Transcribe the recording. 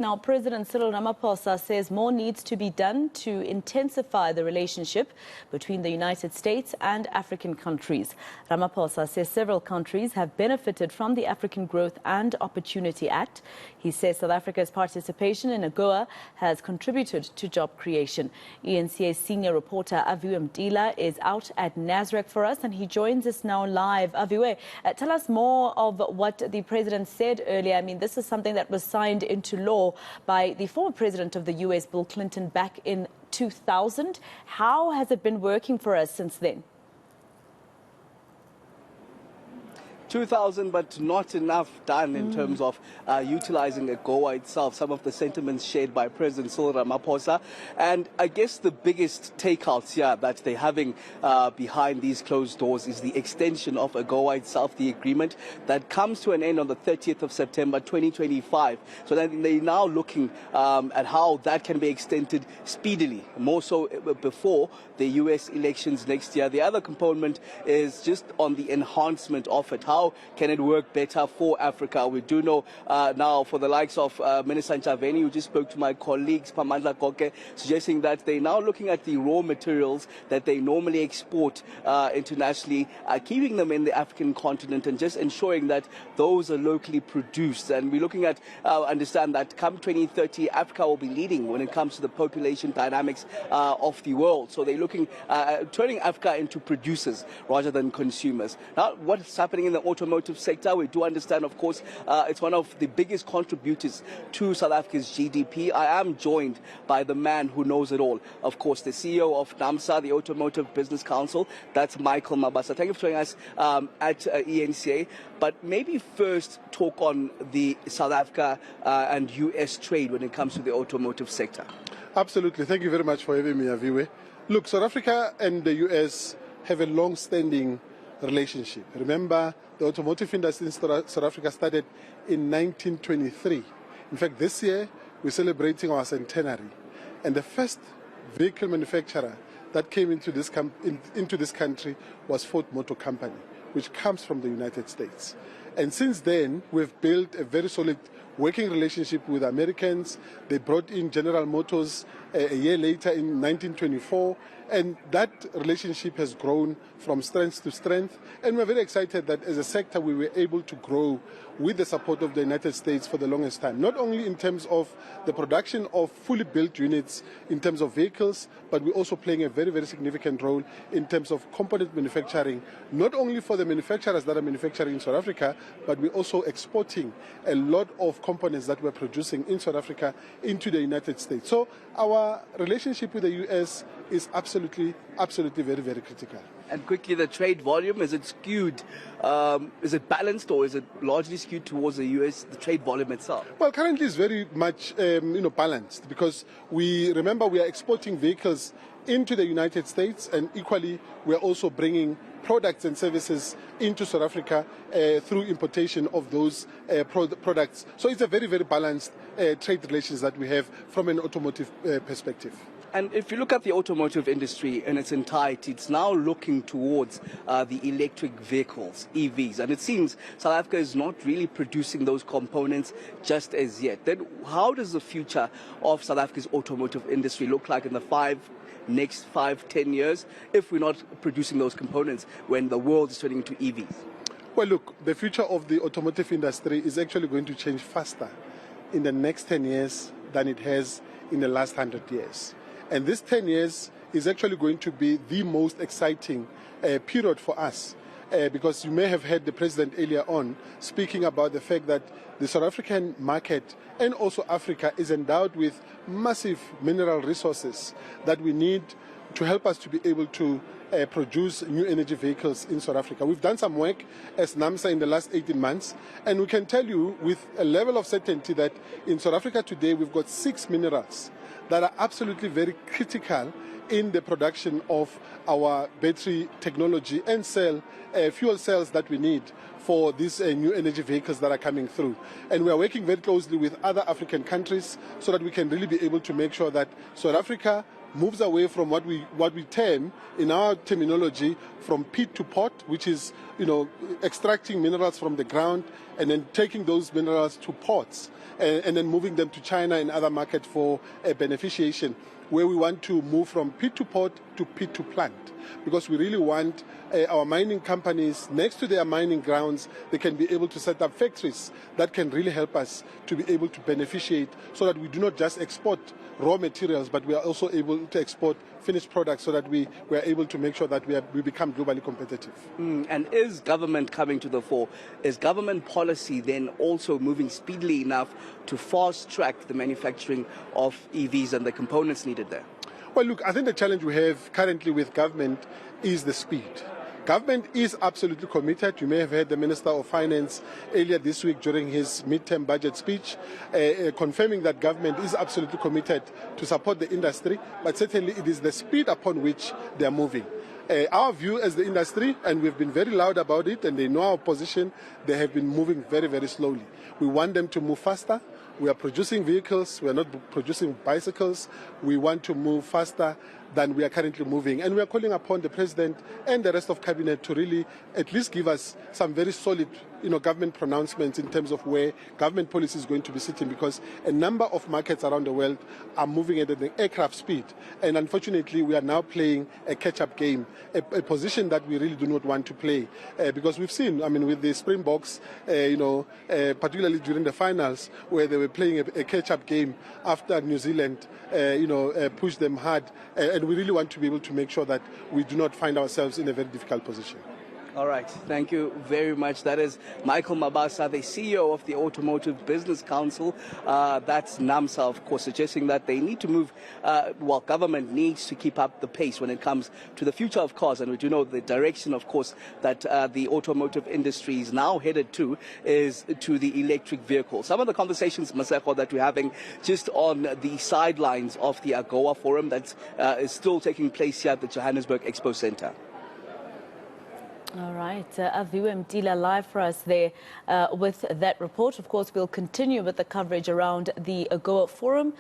Now, President Cyril Ramaphosa says more needs to be done to intensify the relationship between the United States and African countries. Ramaphosa says several countries have benefited from the African Growth and Opportunity Act. He says South Africa's participation in AGOA has contributed to job creation. eNCA's senior reporter Aviwe Mtila is out at Nasrec for us, and he joins us now live. Aviwe, tell us more of what the president said earlier. I mean, this is something that was signed into law by the former president of the US, Bill Clinton, back in 2000. How has it been working for us since then? 2000, but not enough done in terms of utilizing AGOA itself, some of the sentiments shared by President Cyril Ramaphosa. And I guess the biggest takeouts here that they're having behind these closed doors is the extension of AGOA itself, the agreement that comes to an end on the 30th of September 2025. So then they're now looking at how that can be extended speedily, more so before the US elections next year. The other component is just on the enhancement of it. How can it work better for Africa? We do know now for the likes of Minister Nchaveni, who just spoke to my colleagues, Pamandla Koke, suggesting that they're now looking at the raw materials that they normally export internationally, keeping them in the African continent and just ensuring that those are locally produced. And we're looking at, understand that come 2030, Africa will be leading when it comes to the population dynamics of the world. So they're looking, turning Africa into producers rather than consumers. Now, what's happening in the automotive sector? We do understand, of course, it's one of the biggest contributors to South Africa's GDP. I am joined by the man who knows it all, of course, the CEO of NAMSA, the Automotive Business Council. That's Michael Mabasa. Thank you for joining us at eNCA. But maybe first talk on the South Africa and US trade when it comes to the automotive sector. Absolutely. Thank you very much for having me, Aviwe. Look, South Africa and the US have a long-standing relationship. Remember, the automotive industry in South Africa started in 1923. In fact, this year we're celebrating our centenary. And the first vehicle manufacturer that came into this country was Ford Motor Company, which comes from the United States. And since then, we've built a very solid working relationship with Americans. They brought in General Motors a year later in 1924, and that relationship has grown from strength to strength. And we're very excited that as a sector we were able to grow with the support of the United States for the longest time, not only in terms of the production of fully built units in terms of vehicles, but we're also playing a very, very significant role in terms of component manufacturing, not only for the manufacturers that are manufacturing in South Africa, but we're also exporting a lot of components that we're producing in South Africa into the United States. So our relationship with the US is absolutely very, very critical. And quickly, the trade volume, is it skewed? Is it balanced, or is it largely skewed towards the US, the trade volume itself? Well, currently it's very much balanced, because we are exporting vehicles into the United States, and equally we are also bringing products and services into South Africa through importation of those products. So it's a very, very balanced trade relations that we have from an automotive perspective. And if you look at the automotive industry in its entirety, it's now looking towards the electric vehicles, EVs. And it seems South Africa is not really producing those components just as yet. Then how does the future of South Africa's automotive industry look like in the next 5-10 years if we're not producing those components when the world is turning into EVs? Well, look, the future of the automotive industry is actually going to change faster in the next 10 years than it has in the last 100 years. And this 10 years is actually going to be the most exciting period for us, because you may have heard the president earlier on speaking about the fact that the South African market and also Africa is endowed with massive mineral resources that we need to help us to be able to produce new energy vehicles in South Africa. We've done some work as NAMSA in the last 18 months, and we can tell you with a level of certainty that in South Africa today we've got 6 minerals that are absolutely very critical in the production of our battery technology and fuel cells that we need for these new energy vehicles that are coming through. And we are working very closely with other African countries so that we can really be able to make sure that South Africa moves away from what we term, in our terminology, from pit to pot, which is extracting minerals from the ground and then taking those minerals to ports and then moving them to China and other markets for beneficiation, where we want to move from pit to port to pit to plant, because we really want our mining companies, next to their mining grounds, they can be able to set up factories that can really help us to be able to beneficiate, so that we do not just export raw materials, but we are also able to export finished products, so that we are able to make sure that we become globally competitive. And is government coming to the fore? Is government policy then also moving speedily enough to fast-track the manufacturing of EVs and the components needed there? Well, look, I think the challenge we have currently with government is the speed. Government is absolutely committed. You may have heard the Minister of Finance earlier this week during his midterm budget speech confirming that government is absolutely committed to support the industry, but certainly it is the speed upon which they are moving. Our view as the industry, and we've been very loud about it, and they know our position, they have been moving very, very slowly. We want them to move faster. We are producing vehicles, we are not producing bicycles. We want to move faster than we are currently moving. And we are calling upon the President and the rest of Cabinet to really at least give us some very solid government pronouncements in terms of where government policy is going to be sitting, because a number of markets around the world are moving at an aircraft speed. And unfortunately, we are now playing a catch-up game, a position that we really do not want to play. Because we've seen, with the Springboks, particularly during the finals, where they were playing a catch-up game after New Zealand, pushed them hard. And we really want to be able to make sure that we do not find ourselves in a very difficult position. All right. Thank you very much. That is Michael Mabasa, the CEO of the Automotive Business Council. That's NAMSA, of course, suggesting that they need to move, government needs to keep up the pace when it comes to the future of cars. And we do know the direction, of course, that the automotive industry is now headed to is to the electric vehicle. Some of the conversations, Maseko, that we're having just on the sidelines of the AGOA Forum that is still taking place here at the Johannesburg Expo Center. All right, Aviwe Mtila live for us there with that report. Of course, we'll continue with the coverage around the AGOA Forum.